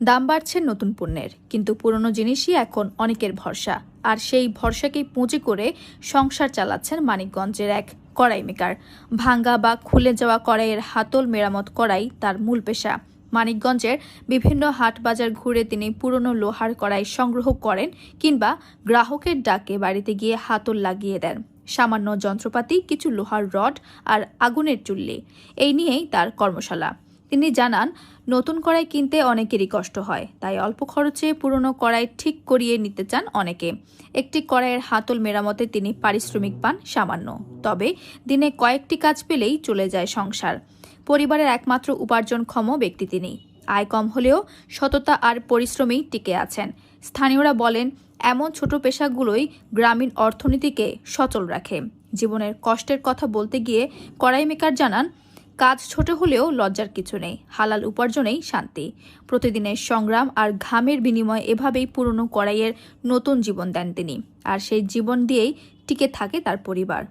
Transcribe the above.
দাম বাড়ছে নতুন পণ্যের, কিন্তু পুরনো জিনিসই এখন অনেকের ভরসা। আর সেই ভরসাকেই পুঁজি করে সংসার চালাচ্ছেন মানিকগঞ্জের এক কড়াই মেকার। ভাঙ্গা বা খুলে যাওয়া কড়াইয়ের হাতল মেরামত করাই তার মূল পেশা। মানিকগঞ্জের বিভিন্ন হাট বাজার ঘুরে তিনি পুরনো লোহার কড়াই সংগ্রহ করেন, কিংবা গ্রাহকের ডাকে বাড়িতে গিয়ে হাতল লাগিয়ে দেন। সামান্য যন্ত্রপাতি, কিছু লোহার রড আর আগুনের চুল্লি, এই নিয়েই তার কর্মশালা। তিনি জানান, নতুন কড়াই কিনতে অনেকেরই কষ্ট হয়, তাই অল্প খরচে পুরনো কড়াই ঠিক করিয়ে নিতে চান অনেকে। একটি কড়াইয়ের হাতল মেরামতে তিনি পারিশ্রমিক পান সামান্য, তবে দিনে কয়েকটি কাজ পেলেই চলে যায় সংসার। পরিবারের একমাত্র উপার্জনক্ষম ব্যক্তি তিনি। আয় কম হলেও সততা আর পরিশ্রমেই টিকে আছেন। স্থানীয়রা বলেন, এমন ছোট পেশাগুলোই গ্রামীণ অর্থনীতিকে সচল রাখে। জীবনের কষ্টের কথা বলতে গিয়ে কড়াই মেকার জানান, কাজ ছোট হলেও লজ্জার কিছু নেই, হালাল উপার্জনেই শান্তি। প্রতিদিনের সংগ্রাম আর ঘামের বিনিময়ে এভাবেই পুরনো কড়াইয়ের নতুন জীবন দেন তিনি, আর সেই জীবন দিয়েই টিকে থাকে তার পরিবার।